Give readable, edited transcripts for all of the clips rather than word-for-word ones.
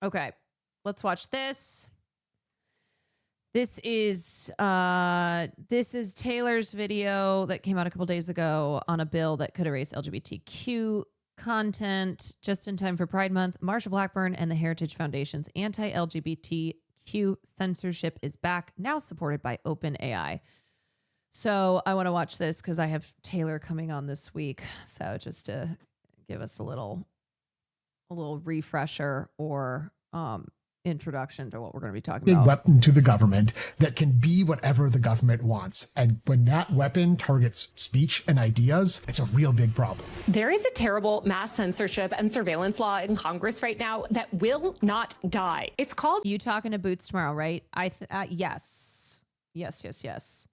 Okay, let's watch this. This is Taylor's video that came out a couple days ago on a bill that could erase LGBTQ content just in time for Pride Month. Marsha Blackburn and the Heritage Foundation's anti-LGBTQ censorship is back, now supported by OpenAI. So I want to watch this because I have Taylor coming on this week. So just to give us a little refresher or introduction to what we're going to be talking about. Big weapon to the government that can be whatever the government wants. And when that weapon targets speech and ideas, it's a real big problem. There is a terrible mass censorship and surveillance law in Congress right now that will not die. It's called... You talking to Boots tomorrow, right? Yes. 2:00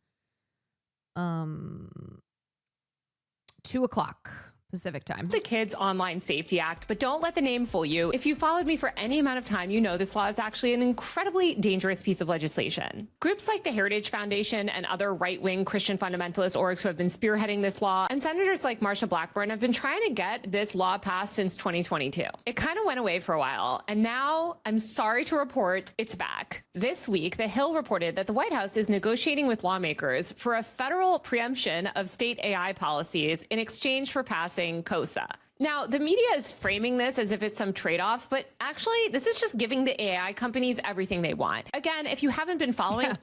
Pacific time. The Kids Online Safety Act, but don't let the name fool you. If you followed me for any amount of time, you know this law is actually an incredibly dangerous piece of legislation. Groups like the Heritage Foundation and other right-wing Christian fundamentalist orgs who have been spearheading this law, and senators like Marsha Blackburn have been trying to get this law passed since 2022. It kind of went away for a while, and now I'm sorry to report it's back. This week, The Hill reported that the White House is negotiating with lawmakers for a federal preemption of state AI policies in exchange for passing COSA. Now, the media is framing this as if it's some trade-off, but actually, this is just giving the AI companies everything they want. Again, if you haven't been following,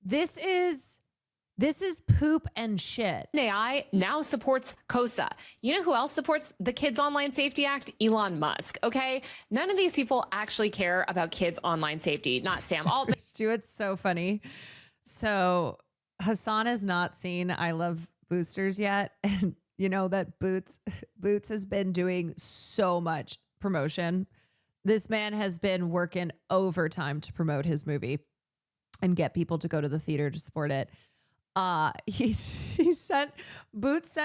This is poop and shit. OpenAI now supports COSA. You know who else supports the Kids Online Safety Act? Elon Musk, okay? None of these people actually care about kids' online safety, not Sam Altman. It's so funny. So Hassan has not seen I Love Boosters yet, and you know that Boots has been doing so much promotion. This man has been working overtime to promote his movie and get people to go to the theater to support it. Boots sent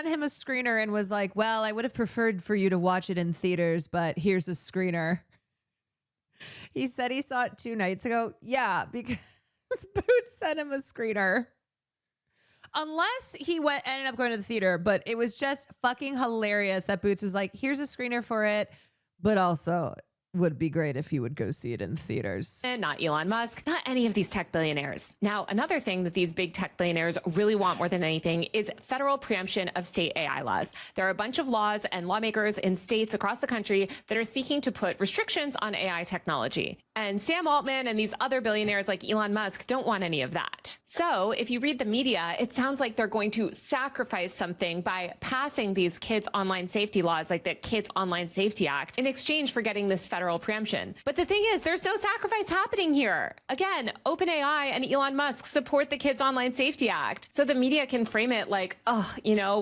him a screener and was like, well, I would have preferred for you to watch it in theaters, but here's a screener. He said he saw it 2 nights ago. Yeah, because Boots sent him a screener. Unless he ended up going to the theater, but it was just fucking hilarious that Boots was like, here's a screener for it, but also would be great if you would go see it in theaters. And not Elon Musk, not any of these tech billionaires. Now, another thing that these big tech billionaires really want more than anything is federal preemption of state AI laws. There are a bunch of laws and lawmakers in states across the country that are seeking to put restrictions on AI technology. And Sam Altman and these other billionaires like Elon Musk don't want any of that. So if you read the media, it sounds like they're going to sacrifice something by passing these kids' online safety laws like the Kids Online Safety Act in exchange for getting this federal preemption. But the thing is, there's no sacrifice happening here. Again, OpenAI and Elon Musk support the Kids Online Safety Act. So the media can frame it like, oh,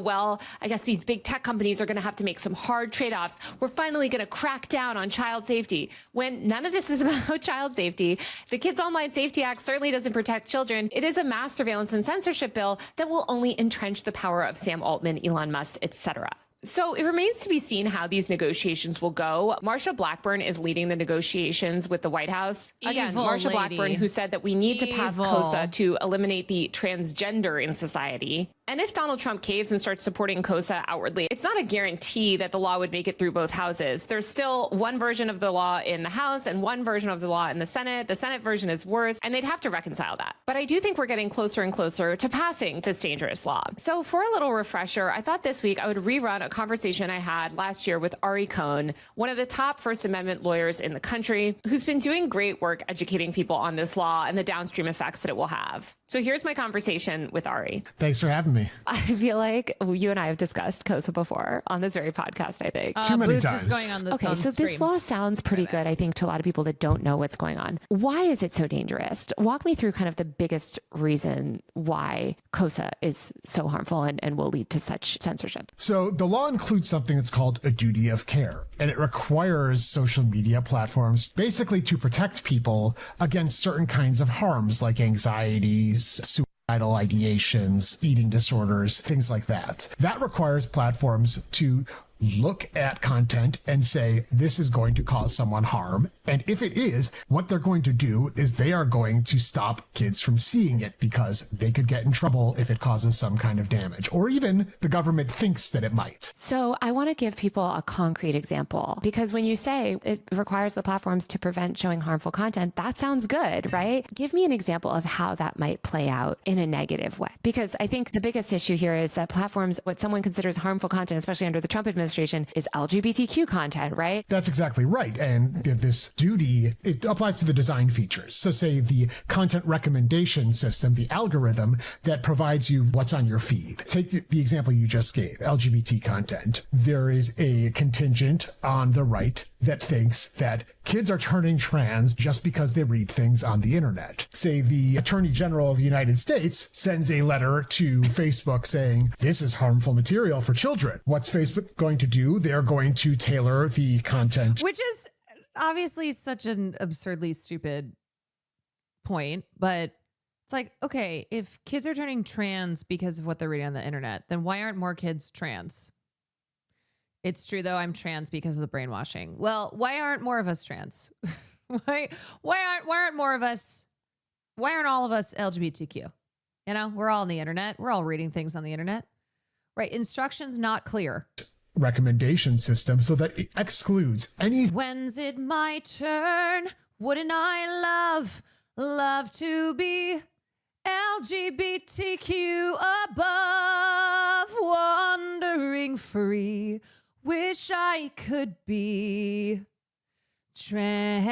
well, I guess these big tech companies are going to have to make some hard trade-offs. We're finally going to crack down on child safety. When none of this is about child safety, the Kids Online Safety Act certainly doesn't protect children. It is a mass surveillance and censorship bill that will only entrench the power of Sam Altman, Elon Musk, etc. So it remains to be seen how these negotiations will go. Marsha Blackburn is leading the negotiations with the White House. Again, Marsha Blackburn, who said that we need to pass COSA to eliminate the transgender in society. And if Donald Trump caves and starts supporting COSA outwardly, it's not a guarantee that the law would make it through both houses. There's still one version of the law in the House and one version of the law in the Senate. The Senate version is worse, and they'd have to reconcile that. But I do think we're getting closer and closer to passing this dangerous law. So for a little refresher, I thought this week I would rerun a conversation I had last year with Ari Cohn, one of the top First Amendment lawyers in the country, who's been doing great work educating people on this law and the downstream effects that it will have. So here's my conversation with Ari. Thanks for having me. I feel like you and I have discussed COSA before on this very podcast, I think. Too many Boots times. Is going on the, okay, on so stream. This law sounds pretty good, I think, to a lot of people that don't know what's going on. Why is it so dangerous? Walk me through kind of the biggest reason why COSA is so harmful and will lead to such censorship. So the law includes something that's called a duty of care, and it requires social media platforms basically to protect people against certain kinds of harms like anxieties, suicidal ideations, eating disorders, things like that. That requires platforms to look at content and say, this is going to cause someone harm. And if it is, what they're going to do is they are going to stop kids from seeing it because they could get in trouble if it causes some kind of damage, or even the government thinks that it might. So I want to give people a concrete example, because when you say it requires the platforms to prevent showing harmful content, that sounds good, right? Give me an example of how that might play out in a negative way. Because I think the biggest issue here is that platforms, what someone considers harmful content, especially under the Trump administration, is LGBTQ content, right? That's exactly right. And this duty, it applies to the design features. So say the content recommendation system, the algorithm that provides you what's on your feed. Take the example you just gave, LGBT content. There is a contingent on the right that thinks that kids are turning trans just because they read things on the internet. Say the Attorney General of the United States sends a letter to Facebook saying, this is harmful material for children. What's Facebook going to do? They're going to tailor the content. Which is obviously such an absurdly stupid point, but it's like, okay, if kids are turning trans because of what they're reading on the internet, then why aren't more kids trans? It's true, though, I'm trans because of the brainwashing. Well, why aren't more of us trans? why aren't more of us? Why aren't all of us LGBTQ? You know, we're all on the internet. We're all reading things on the internet, right? Instructions not clear. Recommendation system so that it excludes any. When's it my turn? Wouldn't I love to be LGBTQ above, wandering free? Wish I could be trans.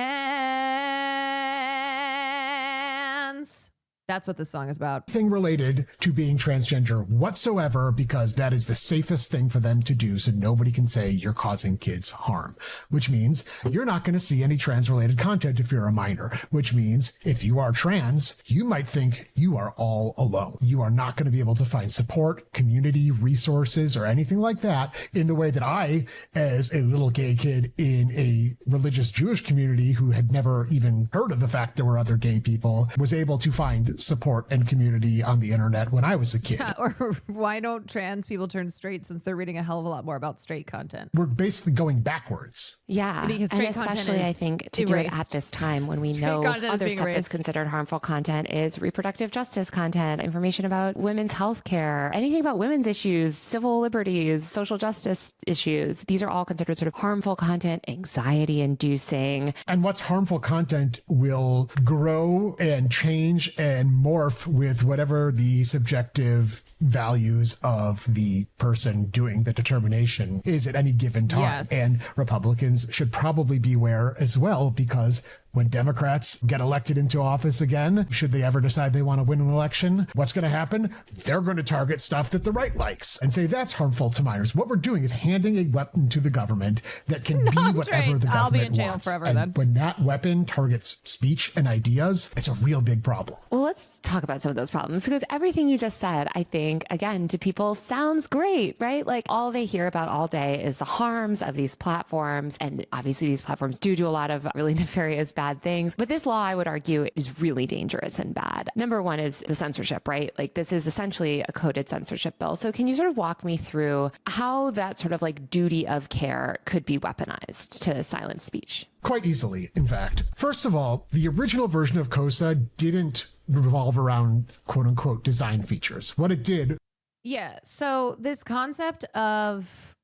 That's what this song is about. Thing related to being transgender whatsoever, because that is the safest thing for them to do, so nobody can say you're causing kids harm, which means you're not going to see any trans related content if you're a minor, which means if you are trans, you might think you are all alone. You are not going to be able to find support, community, resources, or anything like that in the way that I, as a little gay kid in a religious Jewish community who had never even heard of the fact there were other gay people, was able to find support and community on the internet when I was a kid. Yeah, or why don't trans people turn straight, since they're reading a hell of a lot more about straight content? We're basically going backwards. Yeah, because and straight content especially is I think to erased. do it at this time when we Straight know content is other being stuff that's erased. considered harmful content is reproductive justice content, information about women's health care, anything about women's issues, civil liberties, social justice issues. These are all considered sort of harmful content, anxiety inducing. And what's harmful content will grow and change and morph with whatever the subjective values of the person doing the determination is at any given time. Yes. And Republicans should probably beware as well, because when Democrats get elected into office again, should they ever decide they want to win an election, what's going to happen? They're going to target stuff that the right likes and say that's harmful to minors. What we're doing is handing a weapon to the government that can be whatever the government I'll be in jail wants. forever and then. when that weapon targets speech and ideas, it's a real big problem. Well, let's talk about some of those problems, because everything you just said, I think, again, to people sounds great, right? Like all they hear about all day is the harms of these platforms. And obviously these platforms do a lot of really nefarious bad things. But this law, I would argue, is really dangerous and bad. Number one is the censorship, right? Like this is essentially a coded censorship bill. So can you sort of walk me through how that sort of like duty of care could be weaponized to silence speech? Quite easily, in fact. First of all, the original version of COSA didn't revolve around quote unquote design features. What it did. Yeah. So this concept of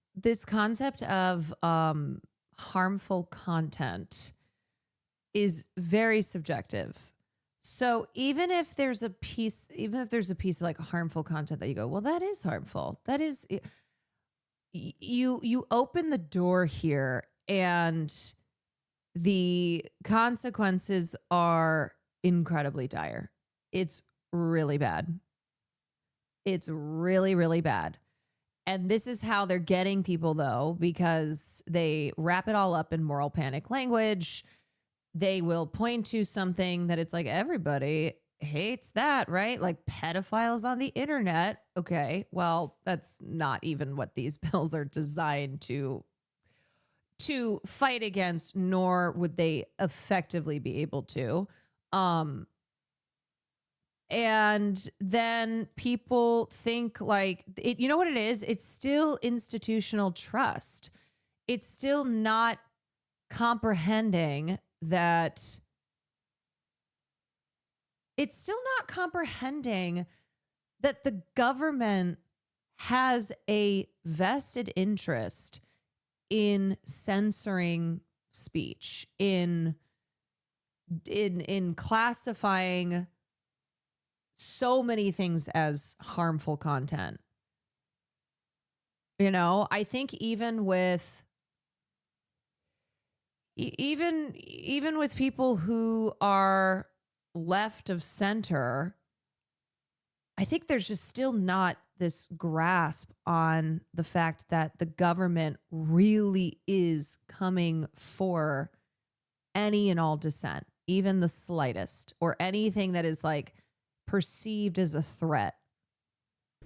harmful content is very subjective. So even if there's a piece of like harmful content that you go, well, that is harmful. That is, you open the door here, and the consequences are incredibly dire. It's really bad. It's really, really bad. And this is how they're getting people, though, because they wrap it all up in moral panic language. They will point to something that it's like, everybody hates that, right? Like pedophiles on the internet. Okay, well, that's not even what these bills are designed to fight against, nor would they effectively be able to. And then people think like it, you know what it is? It's still institutional trust. It's still not comprehending that the government has a vested interest in censoring speech, in classifying so many things as harmful content. You know, I think even with people who are left of center, I think there's just still not this grasp on the fact that the government really is coming for any and all dissent, even the slightest, or anything that is like perceived as a threat.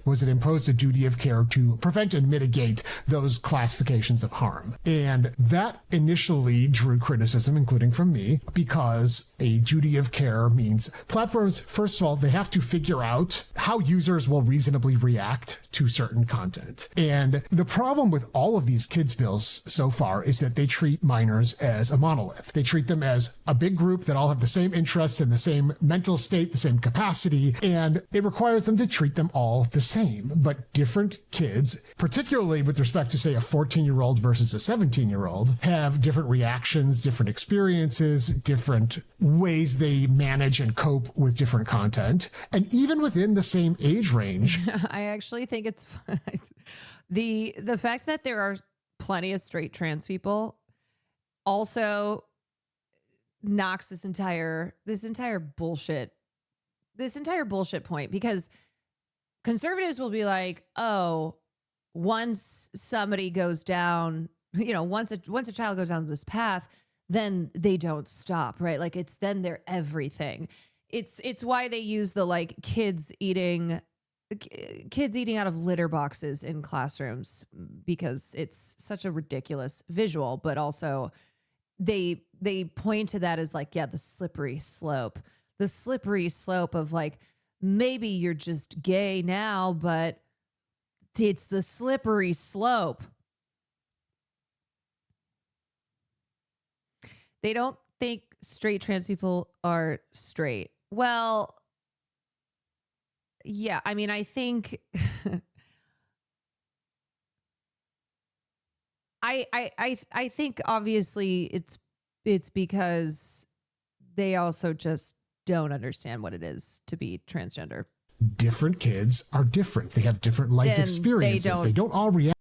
Was it imposed a duty of care to prevent and mitigate those classifications of harm? And that initially drew criticism, including from me, because a duty of care means platforms, first of all, they have to figure out how users will reasonably react to certain content. And the problem with all of these kids bills so far is that they treat minors as a monolith. They treat them as a big group that all have the same interests and the same mental state, the same capacity, and it requires them to treat them all the same. But different kids, particularly with respect to, say, a 14-year-old versus a 17-year-old, have different reactions, different experiences, different ways they manage and cope with different content. And even within the same age range, I actually think it's the fact that there are plenty of straight trans people also knocks this entire bullshit point, because conservatives will be like, oh, once somebody goes down, you know, once a child goes down this path, then they don't stop, right? Like then they're everything. It's why they use the like kids eating out of litter boxes in classrooms, because it's such a ridiculous visual, but also they point to that as like, yeah, the slippery slope of like, maybe you're just gay now, but it's the slippery slope. They don't think straight trans people are straight. Well, yeah, I mean, I think I think obviously it's because they also just don't understand what it is to be transgender. different kids are different. They have different life experiences. They don't all react.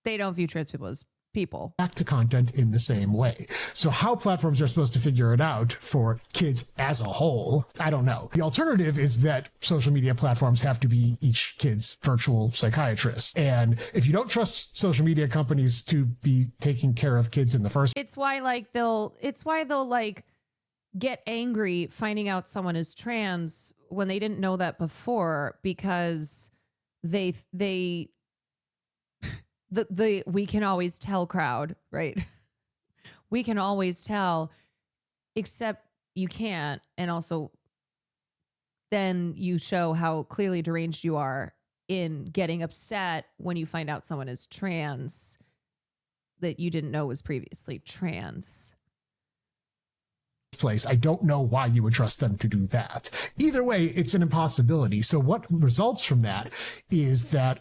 They don't view trans people as people. To content in the same way. So how platforms are supposed to figure it out for kids as a whole, I don't know. The alternative is that social media platforms have to be each kid's virtual psychiatrist. And if you don't trust social media companies to be taking care of kids in the first, it's why they'll like get angry finding out someone is trans when they didn't know that before, because the we can always tell crowd, right? We can always tell, except you can't. And also then you show how clearly deranged you are in getting upset when you find out someone is trans that you didn't know was previously trans. Place. I don't know why you would trust them to do that. Either way, it's an impossibility. So what results from that is that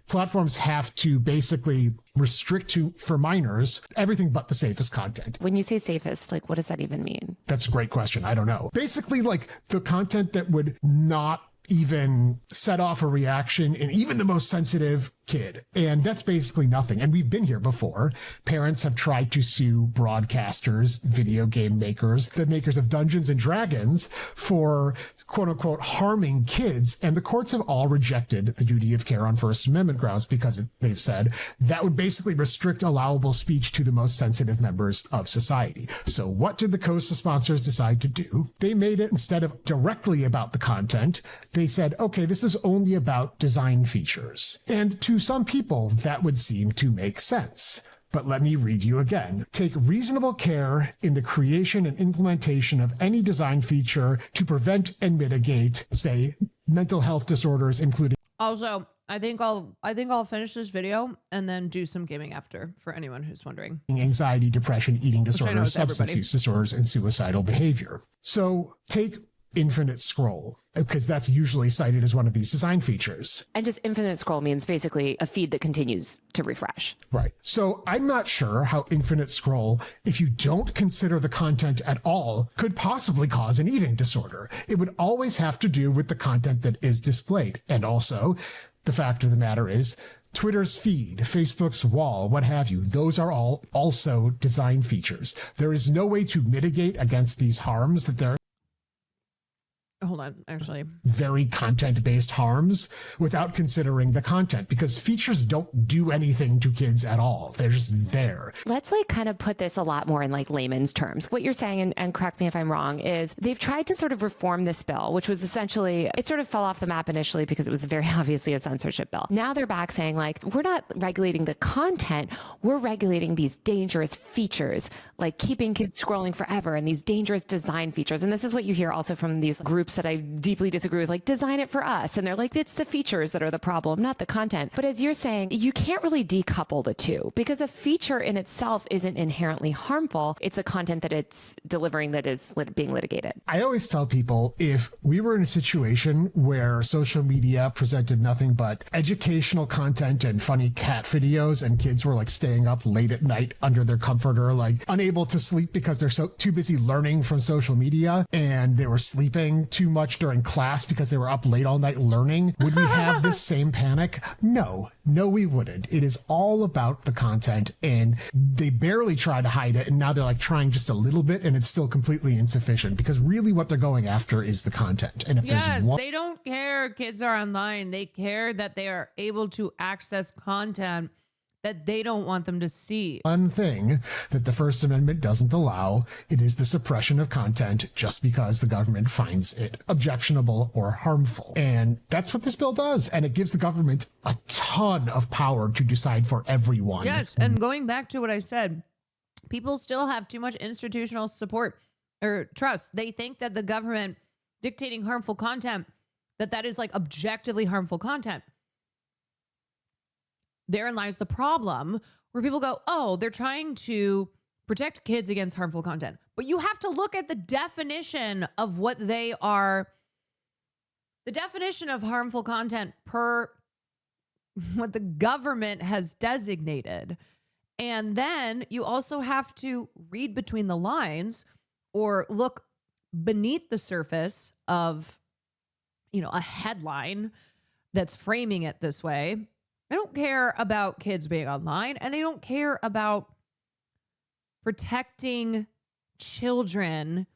platforms have to basically restrict for minors everything but the safest content. When you say safest, like what does that even mean? That's a great question. I don't know. Basically, like the content that would not even set off a reaction in even the most sensitive kid. And that's basically nothing. And we've been here before. Parents have tried to sue broadcasters, video game makers, the makers of Dungeons and Dragons for quote unquote harming kids. And the courts have all rejected the duty of care on First Amendment grounds because they've said that would basically restrict allowable speech to the most sensitive members of society. So what did the COSA sponsors decide to do? They made it, instead of directly about the content, they said, okay, this is only about design features. And to some people, that would seem to make sense. But let me read you again. Take reasonable care in the creation and implementation of any design feature to prevent and mitigate, say, mental health disorders, including. Also, I think I'll finish this video and then do some gaming after, for anyone who's wondering. Anxiety, depression, eating disorders, substance everybody. use disorders, and suicidal behavior. So take infinite scroll, because that's usually cited as one of these design features. And just infinite scroll means basically a feed that continues to refresh. Right. So I'm not sure how infinite scroll, if you don't consider the content at all, could possibly cause an eating disorder. It would always have to do with the content that is displayed. And also, the fact of the matter is, Twitter's feed, Facebook's wall, what have you, those are all also design features. There is no way to mitigate against these harms that they're Hold on, actually. very content-based harms without considering the content, because features don't do anything to kids at all. They're just there. Let's kind of put this a lot more in layman's terms. What you're saying, and correct me if I'm wrong, is they've tried to sort of reform this bill, which was essentially, it sort of fell off the map initially because it was very obviously a censorship bill. Now they're back saying we're not regulating the content, we're regulating these dangerous features, like keeping kids scrolling forever and these dangerous design features. And this is what you hear also from these groups that I deeply disagree with, design it for us. And they're it's the features that are the problem, not the content. But as you're saying, you can't really decouple the two, because a feature in itself isn't inherently harmful. It's the content that it's delivering that is being litigated. I always tell people, if we were in a situation where social media presented nothing but educational content and funny cat videos, and kids were staying up late at night under their comforter, unable to sleep because they're too busy learning from social media, and they were sleeping too much during class because they were up late all night learning, would we have this same panic? No, we wouldn't. It is all about the content, and they barely try to hide it, and now they're trying just a little bit, and it's still completely insufficient, because really what they're going after is the content. And if there's one, they don't care kids are online. They care that they are able to access content that they don't want them to see. One thing that the First Amendment doesn't allow, it is the suppression of content just because the government finds it objectionable or harmful. And that's what this bill does. And it gives the government a ton of power to decide for everyone. Yes, and going back to what I said, people still have too much institutional support or trust. They think that the government dictating harmful content, that is objectively harmful content. Therein lies the problem, where people go, oh, they're trying to protect kids against harmful content. But you have to look at the definition of what they are. The definition of harmful content per what the government has designated. And then you also have to read between the lines or look beneath the surface of, a headline that's framing it this way. They don't care about kids being online, and they don't care about protecting children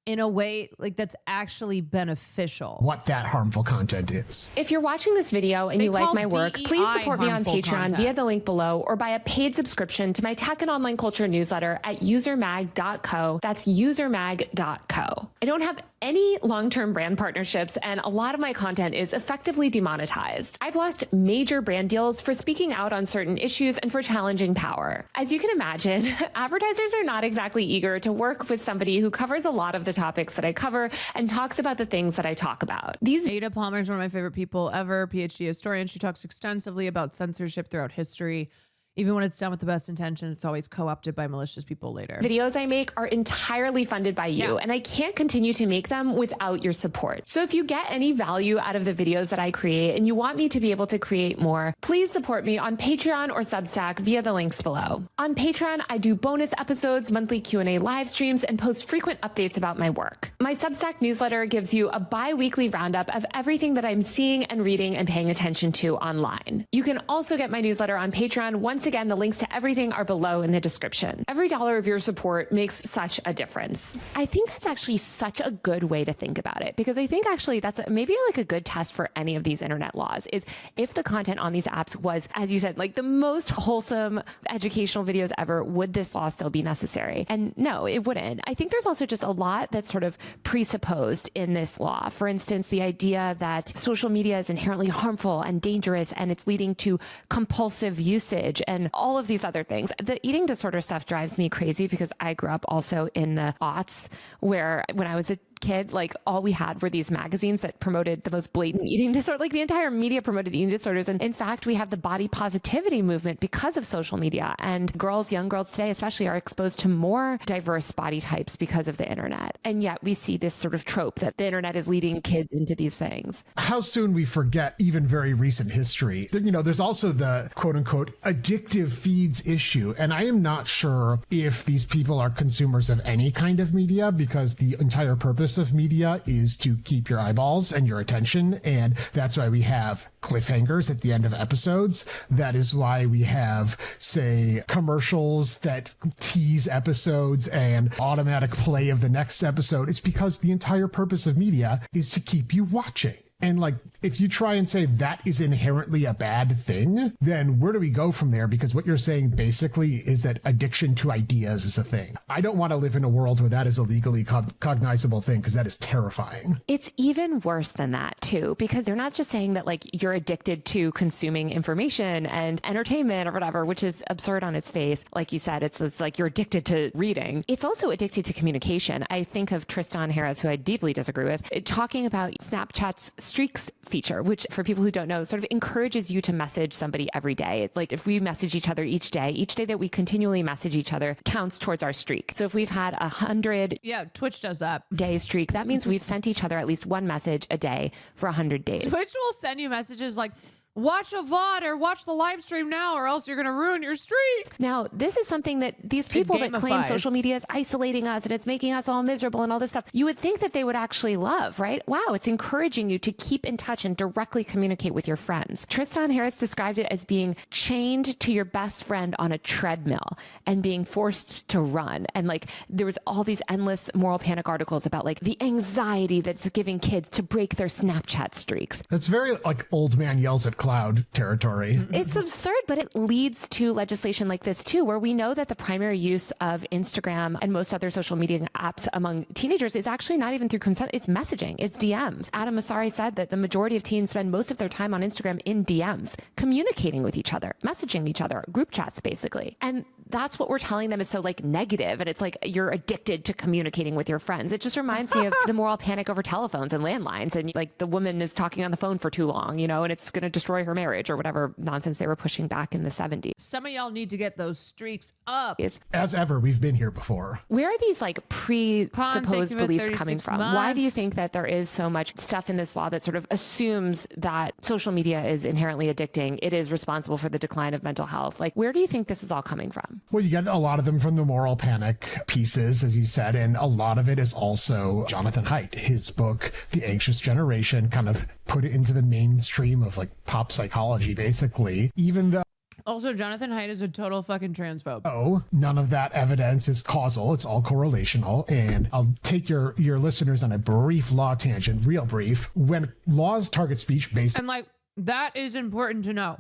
in a way that's actually beneficial. What that harmful content is. If you're watching this video and you like my work, please support me on harmful Patreon content. via the link below, or buy a paid subscription to my tech and online culture newsletter at usermag.co. That's usermag.co. I don't have any long-term brand partnerships, and a lot of my content is effectively demonetized. I've lost major brand deals for speaking out on certain issues and for challenging power. As you can imagine, advertisers are not exactly eager to work with somebody who covers a lot of the topics that I cover and talks about the things that I talk about. Ada Palmer is one of my favorite people ever, PhD historian. She talks extensively about censorship throughout history. Even when it's done with the best intention, it's always co-opted by malicious people later. Videos I make are entirely funded by you, and I can't continue to make them without your support. So if you get any value out of the videos that I create and you want me to be able to create more, please support me on Patreon or Substack via the links below. On Patreon, I do bonus episodes, monthly Q&A live streams, and post frequent updates about my work. My Substack newsletter gives you a bi-weekly roundup of everything that I'm seeing and reading and paying attention to online. You can also get my newsletter on Patreon. Once again, the links to everything are below in the description. Every dollar of your support makes such a difference. I think that's actually such a good way to think about it, because I think actually that's maybe a good test for any of these internet laws is if the content on these apps was, as you said, the most wholesome educational videos ever, would this law still be necessary? And no, it wouldn't. I think there's also just a lot that's sort of presupposed in this law. For instance, the idea that social media is inherently harmful and dangerous and it's leading to compulsive usage and all of these other things. The eating disorder stuff drives me crazy because I grew up also in the aughts where when I was a kid, like all we had were these magazines that promoted the most blatant eating disorder. Like the entire media promoted eating disorders. And in fact, we have the body positivity movement because of social media. And young girls today especially are exposed to more diverse body types because of the internet. And yet we see this sort of trope that the internet is leading kids into these things. How soon we forget even very recent history. You know, there's also the quote unquote addictive feeds issue. And I am not sure if these people are consumers of any kind of media, because the entire purpose of media is to keep your eyeballs and your attention. And that's why we have cliffhangers at the end of episodes. That is why we have, say, commercials that tease episodes and automatic play of the next episode. It's because the entire purpose of media is to keep you watching. And like, if you try and say that is inherently a bad thing, then where do we go from there? Because what you're saying basically is that addiction to ideas is a thing. I don't want to live in a world where that is a legally cognizable thing, because that is terrifying. It's even worse than that too, because they're not just saying that like you're addicted to consuming information and entertainment or whatever, which is absurd on its face. Like you said, it's like you're addicted to reading. It's also addicted to communication. I think of Tristan Harris, who I deeply disagree with, talking about Snapchat's streaks feature, which for people who don't know, sort of encourages you to message somebody every day. Like if we message each other each day that we continually message each other counts towards our streak. So if we've had 100 Twitch does that day streak, that means we've sent each other at least one message a day for 100 days. Twitch will send you messages like, watch a VOD or watch the live stream now or else you're going to ruin your streak. Now, this is something that these people that claim social media is isolating us and it's making us all miserable and all this stuff, you would think that they would actually love, right? Wow, it's encouraging you to keep in touch and directly communicate with your friends. Tristan Harris described it as being chained to your best friend on a treadmill and being forced to run. And like, there was all these endless moral panic articles about like the anxiety that's giving kids to break their Snapchat streaks. That's very like old man yells at cloud territory. It's absurd, but it leads to legislation like this too, where we know that the primary use of Instagram and most other social media apps among teenagers is actually not even through consent. It's messaging, it's DMs. Adam Massari said that the majority of teens spend most of their time on Instagram in DMs, communicating with each other, messaging each other, group chats basically. And that's what we're telling them is so like negative, and it's like you're addicted to communicating with your friends. It just reminds me of the moral panic over telephones and landlines, and like the woman is talking on the phone for too long, you know, and it's going to destroy her marriage or whatever nonsense they were pushing back in the 70s. Some of y'all need to get those streaks up. As ever, we've been here before. Where are these like presupposed beliefs coming from? Months. Why do you think that there is so much stuff in this law that sort of assumes that social media is inherently addicting? It is responsible for the decline of mental health. Like, where do you think this is all coming from? Well, you get a lot of them from the moral panic pieces, as you said, and a lot of it is also Jonathan Haidt. His book, The Anxious Generation, kind of put it into the mainstream of like pop psychology, basically, even though also Jonathan Haidt is a total fucking transphobe. Oh, none of that evidence is causal. It's all correlational. And I'll take your listeners on a brief law tangent, real brief. When laws target speech based, and like, that is important to know.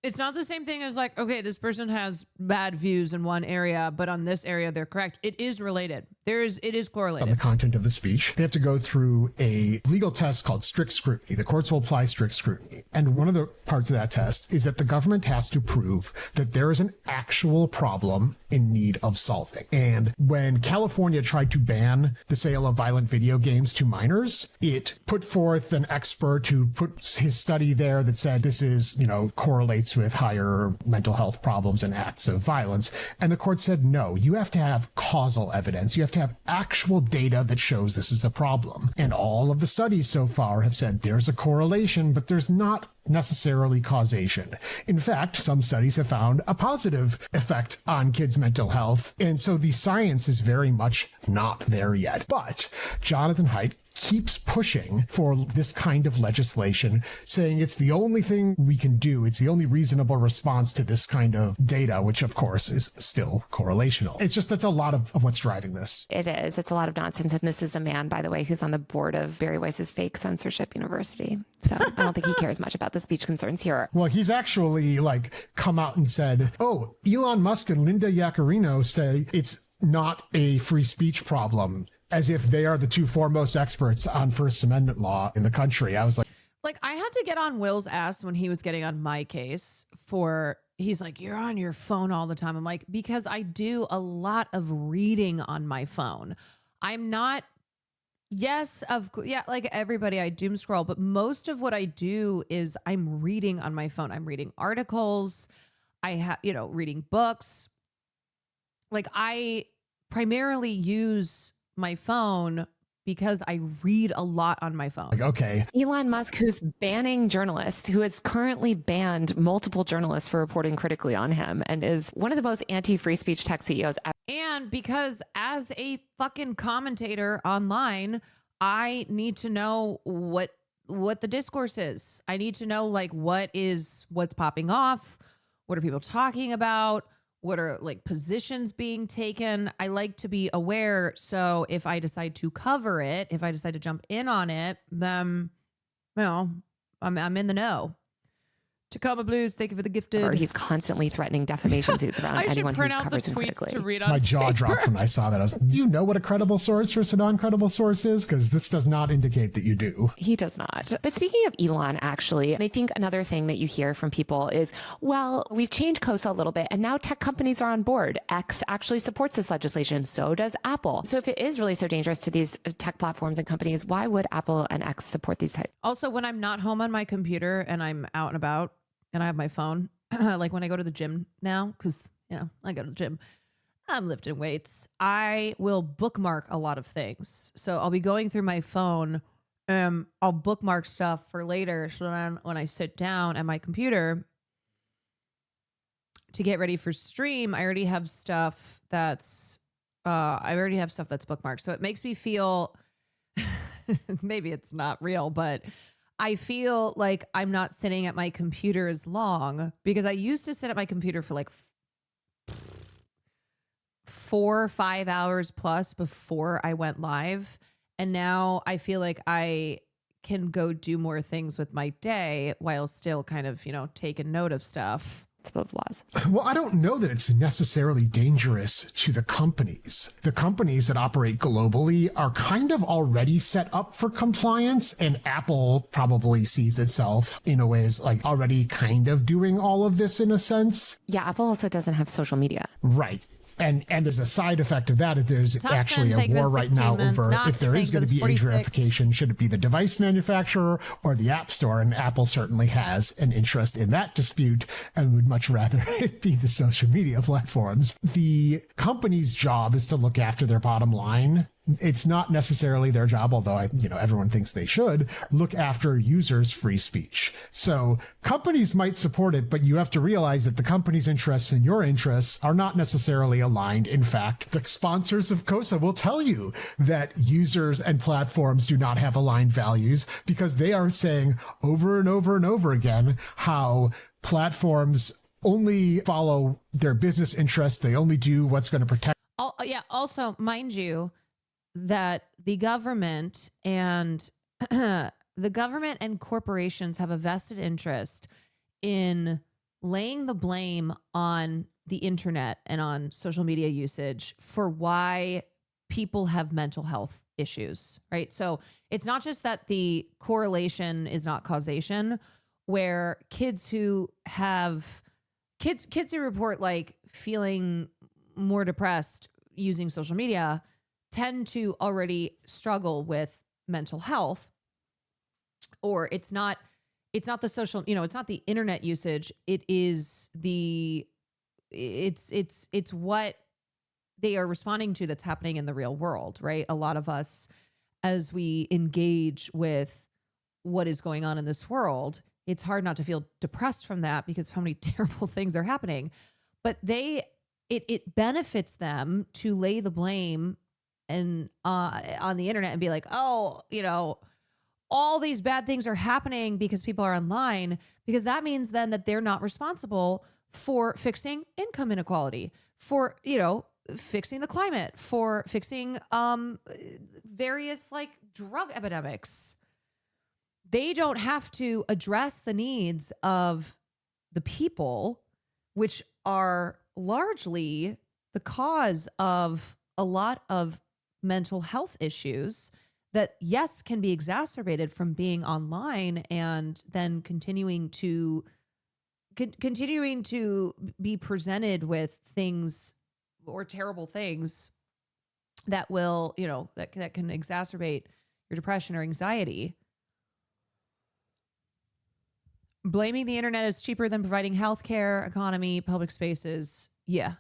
It's not the same thing as like, okay, this person has bad views in one area, but on this area, they're correct. It is related. It is correlated. On the content of the speech, they have to go through a legal test called strict scrutiny. The courts will apply strict scrutiny. And one of the parts of that test is that the government has to prove that there is an actual problem in need of solving. And when California tried to ban the sale of violent video games to minors, it put forth an expert who put his study there that said this is, correlates with higher mental health problems and acts of violence. And the court said, no, you have to have causal evidence. You have to have actual data that shows this is a problem. And all of the studies so far have said there's a correlation, but there's not necessarily causation. In fact, some studies have found a positive effect on kids' mental health. And so the science is very much not there yet. But Jonathan Haidt keeps pushing for this kind of legislation, saying it's the only thing we can do. It's the only reasonable response to this kind of data, which of course is still correlational. It's just that's a lot of what's driving this. It is. It's a lot of nonsense. And this is a man, by the way, who's on the board of Barry Weiss's fake censorship university. So I don't think he cares much about the speech concerns here. Well, he's actually come out and said, oh, Elon Musk and Linda Yaccarino say it's not a free speech problem. as if they are the two foremost experts on First Amendment law in the country. I was like, I had to get on Will's ass when he was getting on my case he's like, you're on your phone all the time. I'm like, because I do a lot of reading on my phone. I'm not, like everybody, I doom scroll, but most of what I do is I'm reading on my phone. I'm reading articles. I have, reading books. Like I primarily use my phone because I read a lot on my phone. like, okay. Elon Musk, who's banning journalists, who has currently banned multiple journalists for reporting critically on him and is one of the most anti-free speech tech CEOs ever. And because as a fucking commentator online, I need to know what the discourse is. I need to know like what's popping off. What are people talking about? What are like positions being taken? I like to be aware. So if I decide to cover it, if I decide to jump in on it, then, I'm in the know. Tacoma Blues, thank you for the gifted. Or he's constantly threatening defamation suits around anyone who covers him critically. To read on My jaw dropped when I saw that. I was like, do you know what a credible source versus a non-credible source is? Because this does not indicate that you do. He does not. But speaking of Elon, actually, I think another thing that you hear from people is, well, we've changed COSA a little bit and now tech companies are on board. X actually supports this legislation. So does Apple. So if it is really so dangerous to these tech platforms and companies, why would Apple and X support these types? Also, when I'm not home on my computer and I'm out and about, and I have my phone, like when I go to the gym now, because, I go to the gym, I'm lifting weights. I will bookmark a lot of things. So I'll be going through my phone. I'll bookmark stuff for later. So then when I sit down at my computer to get ready for stream, I already have stuff that's bookmarked. So it makes me feel, maybe it's not real, but I feel like I'm not sitting at my computer as long because I used to sit at my computer for like 4 or 5 hours plus before I went live. And now I feel like I can go do more things with my day while still kind of, taking note of stuff. It's above laws. Well, I don't know that it's necessarily dangerous to the companies. The companies that operate globally are kind of already set up for compliance, and Apple probably sees itself in a way as like already kind of doing all of this in a sense. Yeah, Apple also doesn't have social media. Right. And there's a side effect of that. If there's Thompson, actually a war right now over if there is going to be age verification, should it be the device manufacturer or the App Store? And Apple certainly has an interest in that dispute and would much rather it be the social media platforms. The company's job is to look after their bottom line. It's not necessarily their job, although everyone thinks they should look after users' free speech. So companies might support it, but you have to realize that the company's interests and your interests are not necessarily aligned. In fact, the sponsors of COSA will tell you that users and platforms do not have aligned values because they are saying over and over and over again how platforms only follow their business interests. They only do what's going to protect. Also, mind you, that the government and corporations have a vested interest in laying the blame on the internet and on social media usage for why people have mental health issues, right? So it's not just that the correlation is not causation, where kids who report like feeling more depressed using social media tend to already struggle with mental health, or it's not the social, it's not the internet usage. It is it's what they are responding to that's happening in the real world, right? A lot of us, as we engage with what is going on in this world, it's hard not to feel depressed from that because of how many terrible things are happening. But it benefits them to lay the blame and on the internet and be like, all these bad things are happening because people are online, because that means then that they're not responsible for fixing income inequality, for, fixing the climate, for fixing various like drug epidemics. They don't have to address the needs of the people, which are largely the cause of a lot of mental health issues that, yes, can be exacerbated from being online and then continuing to be presented with things or terrible things that will, that can exacerbate your depression or anxiety. Blaming the internet is cheaper than providing healthcare, economy, public spaces. Yeah.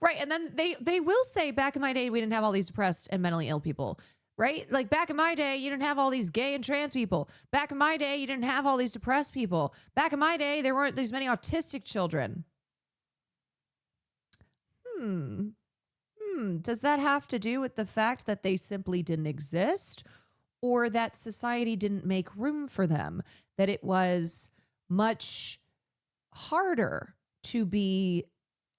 Right. And then they will say, back in my day, we didn't have all these depressed and mentally ill people, right? Like back in my day, you didn't have all these gay and trans people. Back in my day, you didn't have all these depressed people. Back in my day, there weren't these many autistic children. Does that have to do with the fact that they simply didn't exist, or that society didn't make room for them? That it was much harder to be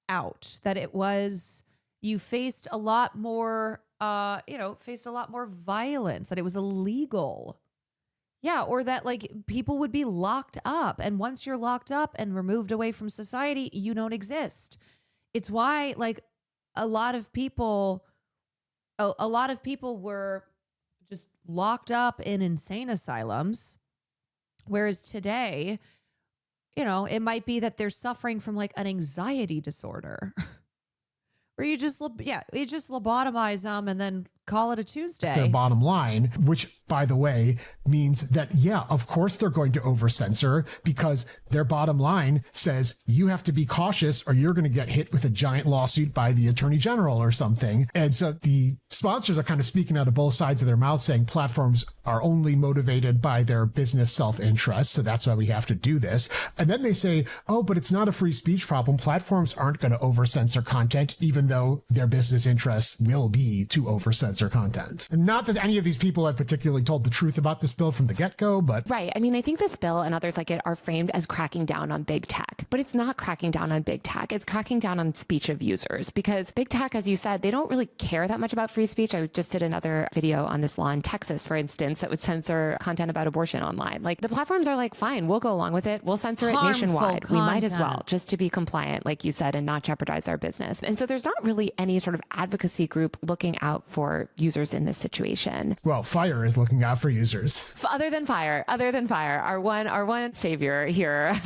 out, that it was, you faced a lot more, faced a lot more violence, that it was illegal. Yeah. Or that like people would be locked up, and once you're locked up and removed away from society, you don't exist. It's why like a lot of people were just locked up in insane asylums. Whereas today, it might be that they're suffering from like an anxiety disorder where you just lobotomize them and then call it a Tuesday. Their bottom line, which, by the way, means that, yeah, of course they're going to over-censor, because their bottom line says you have to be cautious or you're going to get hit with a giant lawsuit by the attorney general or something. And so the sponsors are kind of speaking out of both sides of their mouth, saying platforms are only motivated by their business self-interest, so that's why we have to do this. And then they say, oh, but it's not a free speech problem. Platforms aren't going to over-censor content, even though their business interests will be to over-censor content. And not that any of these people have particularly told the truth about this bill from the get-go, but... Right. I mean, I think this bill and others like it are framed as cracking down on big tech, but it's not cracking down on big tech. It's cracking down on speech of users, because big tech, as you said, they don't really care that much about free speech. I just did another video on this law in Texas, for instance, that would censor content about abortion online. Like the platforms are like, fine, we'll go along with it. We'll censor it nationwide. Content. We might as well, just to be compliant, like you said, and not jeopardize our business. And so there's not really any sort of advocacy group looking out for users in this situation. Well, Fire is looking out for users. Other than Fire, our one savior here,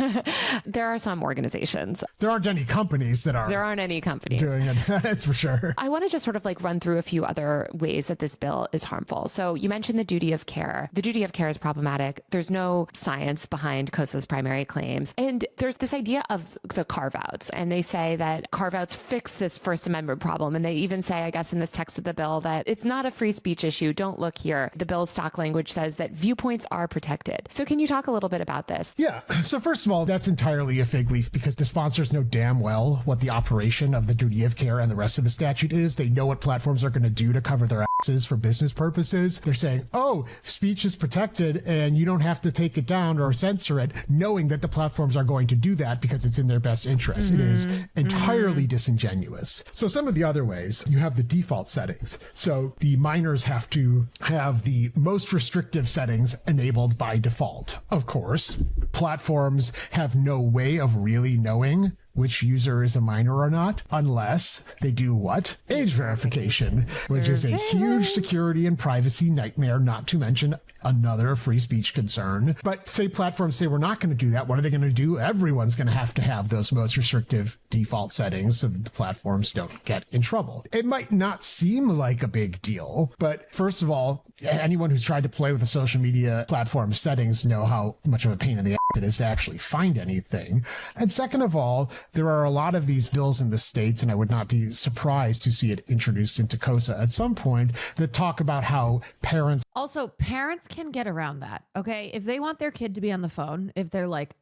there are some organizations. There aren't any companies that are. There aren't any companies doing it. That's for sure. I want to just sort of like run through a few other ways that this bill is harmful. So you mentioned the duty of care. The duty of care is problematic. There's no science behind COSA's primary claims. And there's this idea of the carve-outs. And they say that carve-outs fix this First Amendment problem. And they even say, I guess, in this text of the bill that it's not a free speech issue. Don't look here. The bill's stock language says that viewpoints are protected. So can you talk a little bit about this? Yeah. So first of all, that's entirely a fig leaf, because the sponsors know damn well what the operation of the duty of care and the rest of the statute is. They know what platforms are going to do to cover their asses for business purposes. They're saying, oh, speech is protected and you don't have to take it down or censor it, knowing that the platforms are going to do that because it's in their best interest. It is entirely disingenuous. So some of the other ways, you have the default settings. So the minors have to have the most restrictive settings enabled by default. Of course, platforms have no way of really knowing which user is a minor or not, unless they do what? Age verification, which is a huge security and privacy nightmare, not to mention another free speech concern. But say platforms say we're not going to do that. What are they going to do? Everyone's going to have those most restrictive default settings so that the platforms don't get in trouble. It might not seem like a big deal, but first of all, anyone who's tried to play with the social media platform settings know how much of a pain in the ass it is to actually find anything. And second of all, there are a lot of these bills in the states, and I would not be surprised to see it introduced into COSA at some point, that talk about how parents... Also, parents can get around that, okay? If they want their kid to be on the phone, if they're like,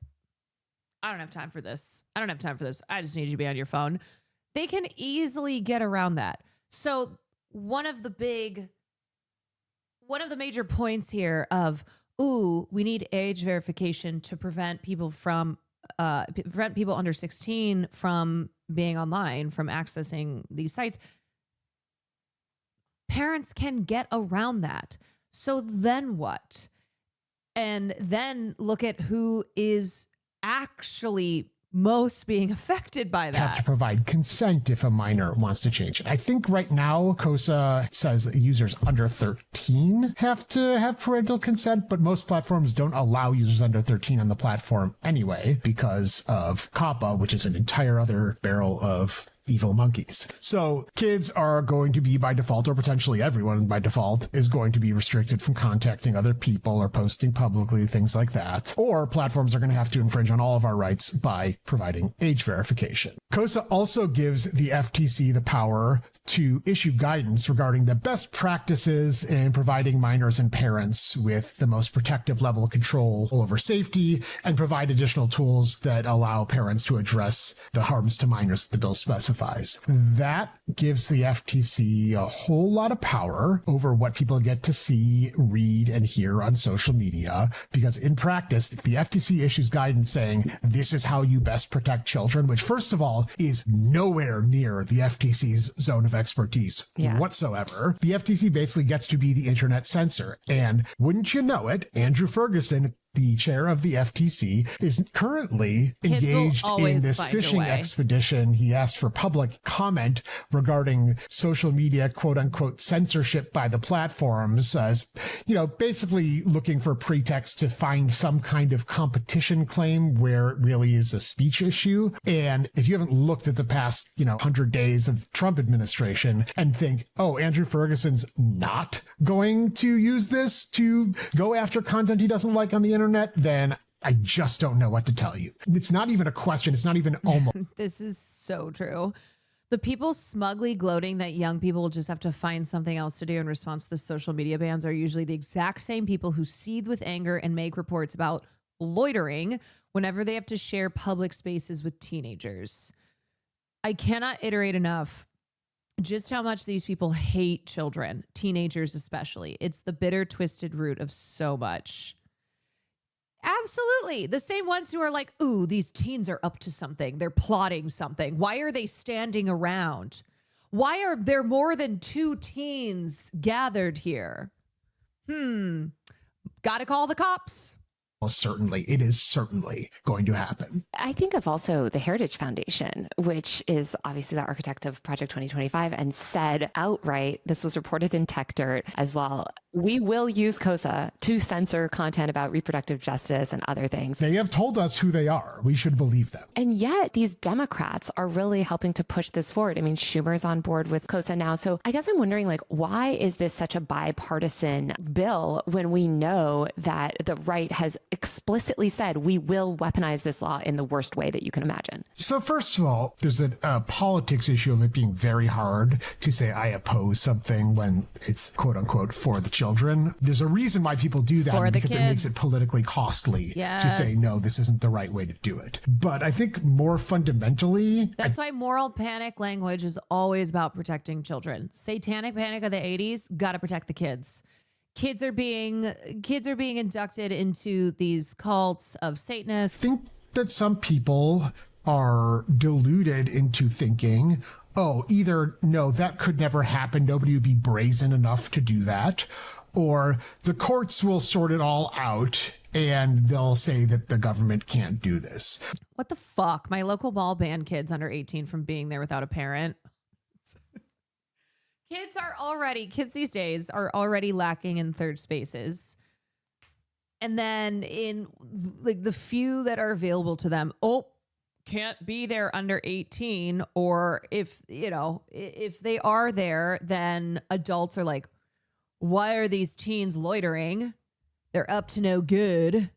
I don't have time for this. I just need you to be on your phone. They can easily get around that. So one of the major points here of, we need age verification to prevent people under 16 from being online, from accessing these sites. Parents can get around that. So then what? And then look at who is actually most being affected by have to that. provide consent if a minor wants to change it. I think right now COSA says users under 13 have to have parental consent, but most platforms don't allow users under 13 on the platform anyway because of COPPA, which is an entire other barrel of evil monkeys. So kids are going to be by default, or potentially everyone by default, is going to be restricted from contacting other people or posting publicly, things like that. Or platforms are going to have to infringe on all of our rights by providing age verification. COSA also gives the FTC the power to issue guidance regarding the best practices in providing minors and parents with the most protective level of control over safety, and provide additional tools that allow parents to address the harms to minors that the bill specifies. That gives the FTC a whole lot of power over what people get to see, read, and hear on social media, because in practice, if the FTC issues guidance saying this is how you best protect children, which first of all is nowhere near the FTC's zone of expertise whatsoever, the FTC basically gets to be the internet censor. And wouldn't you know it, Andrew Ferguson, the chair of the FTC, is currently engaged in this fishing expedition. He asked for public comment regarding social media, quote unquote, censorship by the platforms, as, you know, basically looking for pretext to find some kind of competition claim where it really is a speech issue. And if you haven't looked at the past, 100 days of Trump administration and think, oh, Andrew Ferguson's not going to use this to go after content he doesn't like on the internet, then I just don't know what to tell you. It's not even a question. It's not even almost. This is so true. The people smugly gloating that young people will just have to find something else to do in response to the social media bans are usually the exact same people who seethe with anger and make reports about loitering whenever they have to share public spaces with teenagers. I cannot iterate enough just how much these people hate children, teenagers especially. It's the bitter, twisted root of so much. Absolutely. The same ones who are like, ooh, these teens are up to something. They're plotting something. Why are they standing around? Why are there more than 2 teens gathered here? Gotta call the cops. Well, certainly, it is certainly going to happen. I think of also the Heritage Foundation, which is obviously the architect of Project 2025, and said outright, this was reported in Tech Dirt as well, we will use COSA to censor content about reproductive justice and other things. They have told us who they are. We should believe them. And yet these Democrats are really helping to push this forward. I mean, Schumer's on board with COSA now. So I guess I'm wondering, why is this such a bipartisan bill when we know that the right has explicitly said we will weaponize this law in the worst way that you can imagine? So first of all, there's a politics issue of it being very hard to say I oppose something when it's quote unquote for the children. There's a reason why people do that, because it makes it politically costly to say, no, this isn't the right way to do it. But I think more fundamentally, that's why moral panic language is always about protecting children. Satanic panic of the 80s, got to protect the kids. Kids are being inducted into these cults of Satanists. I think that some people are deluded into thinking, oh, either no, that could never happen. Nobody would be brazen enough to do that. Or the courts will sort it all out and they'll say that the government can't do this. What the fuck? My local mall banned kids under 18 from being there without a parent. Kids these days are already lacking in third spaces. And then in the few that are available to them, can't be there under 18. Or if they are there, then adults are like, why are these teens loitering? They're up to no good.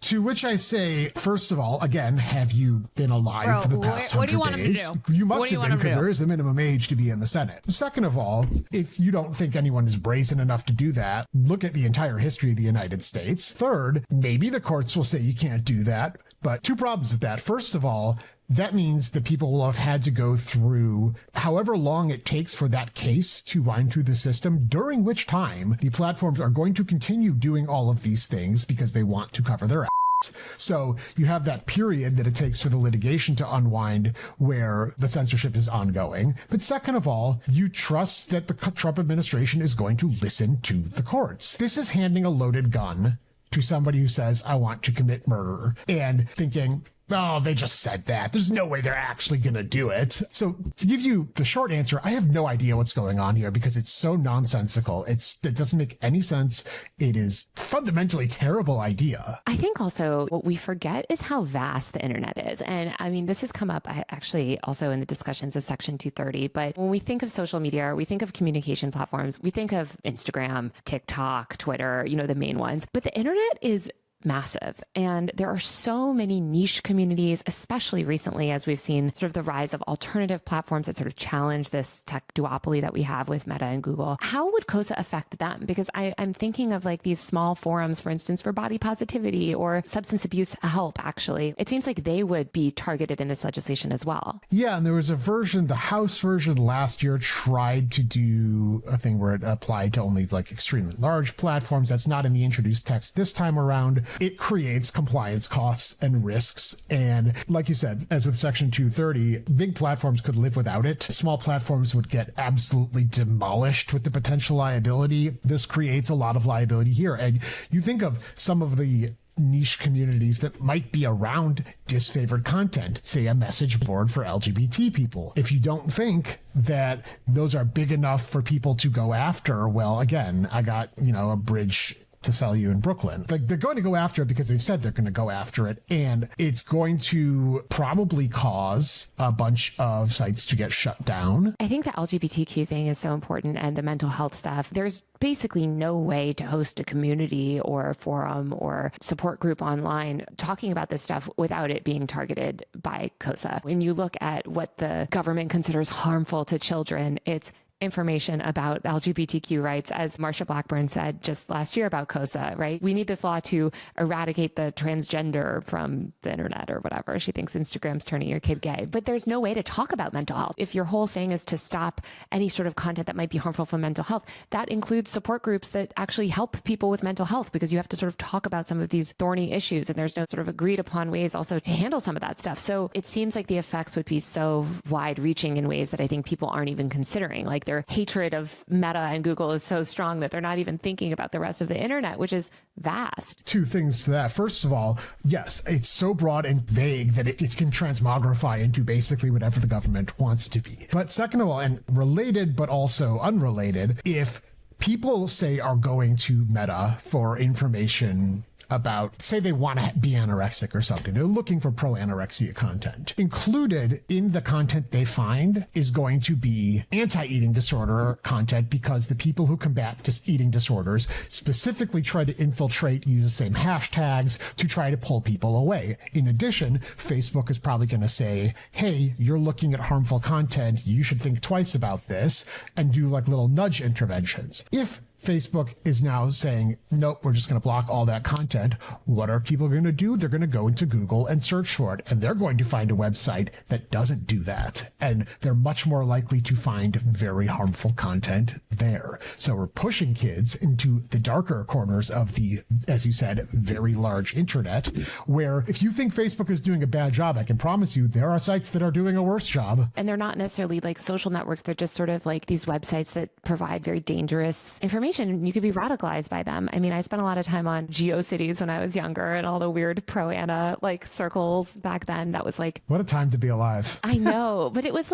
To which I say, first of all, again, have you been alive for the past 100 days? What do you want them to do? You must have been, because there is a minimum age to be in the Senate. Second of all, if you don't think anyone is brazen enough to do that, look at the entire history of the United States. Third, maybe the courts will say you can't do that. But 2 problems with that. First of all, that means that people will have had to go through however long it takes for that case to wind through the system, during which time the platforms are going to continue doing all of these things because they want to cover their ass. So you have that period that it takes for the litigation to unwind where the censorship is ongoing. But second of all, you trust that the Trump administration is going to listen to the courts. This is handing a loaded gun to somebody who says, I want to commit murder, and thinking, oh, they just said that. There's no way they're actually going to do it. So to give you the short answer, I have no idea what's going on here because it's so nonsensical. It doesn't make any sense. It is fundamentally terrible idea. I think also what we forget is how vast the internet is. And I mean, this has come up actually also in the discussions of Section 230. But when we think of social media, we think of communication platforms, we think of Instagram, TikTok, Twitter, the main ones. But the internet is massive. And there are so many niche communities, especially recently, as we've seen sort of the rise of alternative platforms that sort of challenge this tech duopoly that we have with Meta and Google. How would COSA affect them? Because I'm thinking of like these small forums, for instance, for body positivity or substance abuse help, actually. It seems like they would be targeted in this legislation as well. Yeah, and there was a version, the House version last year tried to do a thing where it applied to only like extremely large platforms. That's not in the introduced text this time around. It creates compliance costs and risks. And like you said, as with Section 230, big platforms could live without it. Small platforms would get absolutely demolished with the potential liability. This creates a lot of liability here. And you think of some of the niche communities that might be around disfavored content, say a message board for LGBT people. If you don't think that those are big enough for people to go after, well, again, I got, a bridge to sell you in Brooklyn. Like, they're going to go after it because they've said they're going to go after it. And it's going to probably cause a bunch of sites to get shut down. I think the LGBTQ thing is so important and the mental health stuff. There's basically no way to host a community or a forum or support group online talking about this stuff without it being targeted by COSA. When you look at what the government considers harmful to children, it's information about LGBTQ rights, as Marsha Blackburn said just last year about COSA, right? We need this law to eradicate the transgender from the internet or whatever. She thinks Instagram's turning your kid gay, but there's no way to talk about mental health. If your whole thing is to stop any sort of content that might be harmful for mental health, that includes support groups that actually help people with mental health, because you have to sort of talk about some of these thorny issues, and there's no sort of agreed upon ways also to handle some of that stuff. So it seems like the effects would be so wide reaching in ways that I think people aren't even considering. Like, their hatred of Meta and Google is so strong that they're not even thinking about the rest of the internet, which is vast. Two things to that. First of all, yes, it's so broad and vague that it can transmogrify into basically whatever the government wants it to be. But second of all, and related but also unrelated, if people say are going to Meta for information about, say they want to be anorexic or something, they're looking for pro-anorexia content. Included in the content they find is going to be anti-eating disorder content, because the people who combat eating disorders specifically try to infiltrate, use the same hashtags to try to pull people away. In addition, Facebook is probably going to say, hey, you're looking at harmful content, you should think twice about this, and do like little nudge interventions. If Facebook is now saying, nope, we're just going to block all that content, what are people going to do? They're going to go into Google and search for it, and they're going to find a website that doesn't do that. And they're much more likely to find very harmful content there. So we're pushing kids into the darker corners of the, as you said, very large internet, where if you think Facebook is doing a bad job, I can promise you there are sites that are doing a worse job. And they're not necessarily like social networks. They're just sort of like these websites that provide very dangerous information. You could be radicalized by them. I mean, I spent a lot of time on GeoCities when I was younger, and all the weird pro-Ana like circles back then. That was like, what a time to be alive. I know, but it was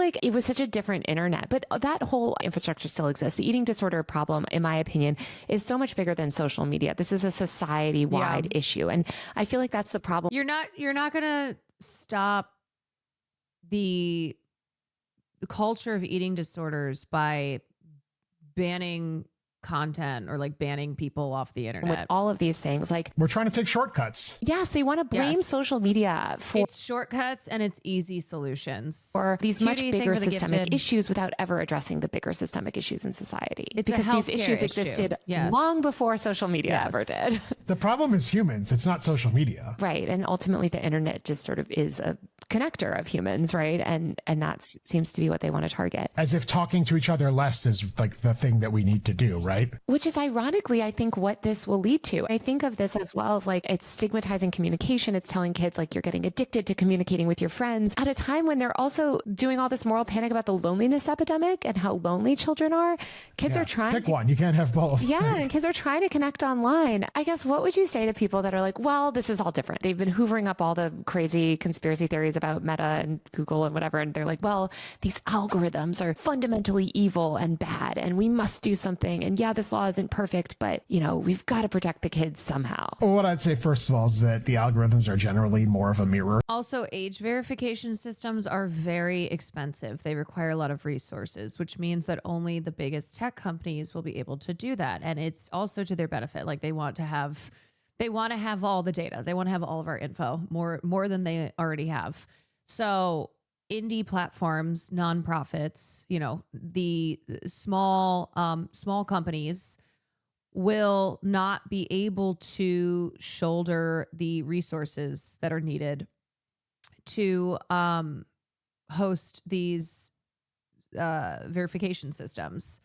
such a different internet. But that whole infrastructure still exists. The eating disorder problem, in my opinion, is so much bigger than social media. This is a society-wide issue, and I feel like that's the problem. You're not gonna stop the culture of eating disorders by banning content or like banning people off the internet. With all of these things, like, we're trying to take shortcuts. Yes, they want to blame social media for it's shortcuts and it's easy solutions or these much bigger systemic gifted issues without ever addressing the bigger systemic issues in society. It's because a these issues existed long before social media ever did. The problem is humans. It's not social media. Right. And ultimately the internet just sort of is a connector of humans, right? And that seems to be what they want to target. As if talking to each other less is like the thing that we need to do, right? Which is ironically, I think, what this will lead to. I think of this as well, of like, it's stigmatizing communication. It's telling kids like you're getting addicted to communicating with your friends at a time when they're also doing all this moral panic about the loneliness epidemic and how lonely children are. Kids are trying pick one. You can't have both. Yeah, and kids are trying to connect online. I guess, what would you say to people that are like, well, this is all different? They've been hoovering up all the crazy conspiracy theories about Meta and Google and whatever, and they're like, well, these algorithms are fundamentally evil and bad, and we must do something. And yeah, this law isn't perfect, but, you know, we've got to protect the kids somehow. Well, what I'd say, first of all, is that the algorithms are generally more of a mirror. Also, age verification systems are very expensive. They require a lot of resources, which means that only the biggest tech companies will be able to do that. And it's also to their benefit. Like, they want to have all the data. They want to have all of our info, more than they already have. So indie platforms, nonprofits, you know, the small companies will not be able to shoulder the resources that are needed to host these verification systems,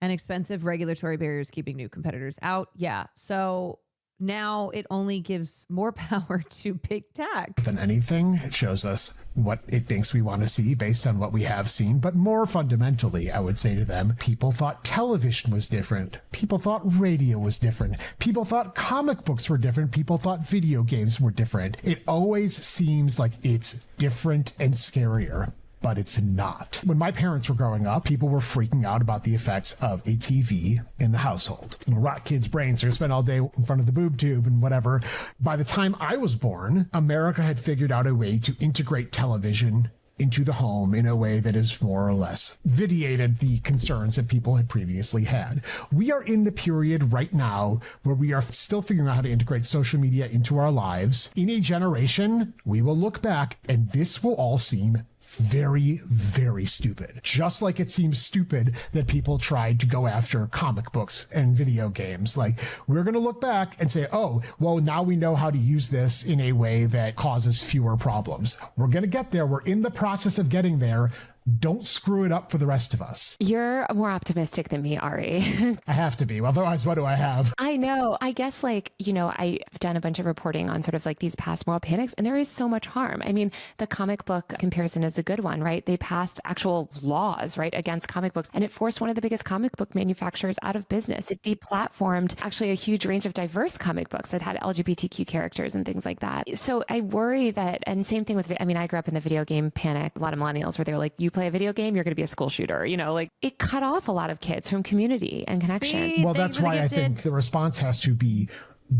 and expensive regulatory barriers keeping new competitors out. Yeah. So now it only gives more power to big tech. Than anything, it shows us what it thinks we want to see based on what we have seen. But more fundamentally, I would say to them, people thought television was different. People thought radio was different. People thought comic books were different. People thought video games were different. It always seems like it's different and scarier, but it's not. When my parents were growing up, people were freaking out about the effects of a TV in the household. It'll rot kids' brains. They're gonna spend all day in front of the boob tube and whatever. By the time I was born, America had figured out a way to integrate television into the home in a way that is more or less vitiated the concerns that people had previously had. We are in the period right now where we are still figuring out how to integrate social media into our lives. In a generation, we will look back and this will all seem very, very stupid. Just like it seems stupid that people tried to go after comic books and video games. Like, we're going to look back and say, oh, well, now we know how to use this in a way that causes fewer problems. We're going to get there. We're in the process of getting there. Don't screw it up for the rest of us. You're more optimistic than me, Ari. I have to be. Otherwise, what do I have? I know. I guess, like, you know, I've done a bunch of reporting on sort of like these past moral panics, and there is so much harm. I mean, the comic book comparison is a good one, right? They passed actual laws, right, against comic books, and it forced one of the biggest comic book manufacturers out of business. It deplatformed actually a huge range of diverse comic books that had LGBTQ characters and things like that. So I worry that, and same thing with, I mean, I grew up in the video game panic. A lot of millennials where they were like, you play a video game, you're going to be a school shooter. You know, like, it cut off a lot of kids from community and connection. Speed, well, that's why I think the response has to be,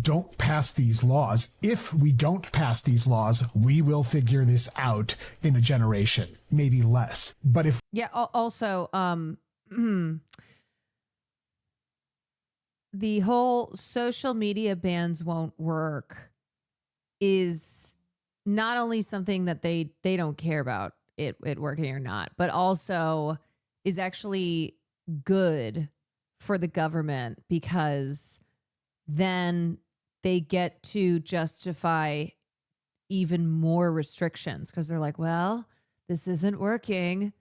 don't pass these laws. If we don't pass these laws, we will figure this out in a generation, maybe less. But if also the whole social media bans won't work is not only something that they don't care about it working or not, but also is actually good for the government, because then they get to justify even more restrictions, because they're like, well, this isn't working,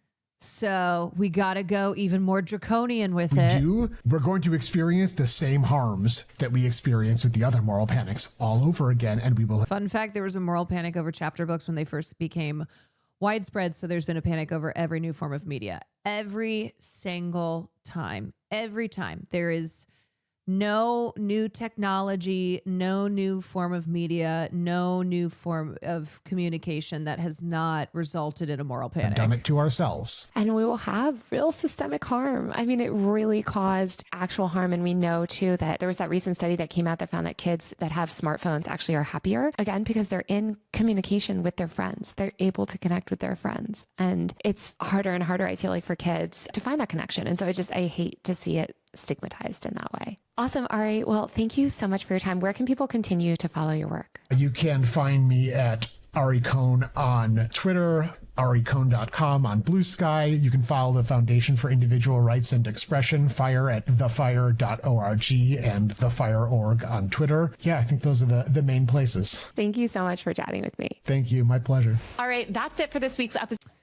so we got to go even more draconian with it. We're going to experience the same harms that we experienced with the other moral panics all over again, and we will. Fun fact, there was a moral panic over chapter books when they first became widespread, so there's been a panic over every new form of media. Every single time. Every time. There is no new technology, no new form of media, no new form of communication that has not resulted in a moral panic. And done it to ourselves. And we will have real systemic harm. I mean, it really caused actual harm. And we know, too, that there was that recent study that came out that found that kids that have smartphones actually are happier, again, because they're in communication with their friends. They're able to connect with their friends. And it's harder and harder, I feel like, for kids to find that connection. And so I hate to see it stigmatized in that way. Awesome, Ari. Well, thank you so much for your time. Where can people continue to follow your work? You can find me at Ari Cohn on Twitter, aricohn.com on Blue Sky. You can follow the Foundation for Individual Rights and Expression, FIRE, at thefire.org and thefire.org on Twitter. Yeah, I think those are the main places. Thank you so much for chatting with me. Thank you. My pleasure. All right, that's it for this week's episode.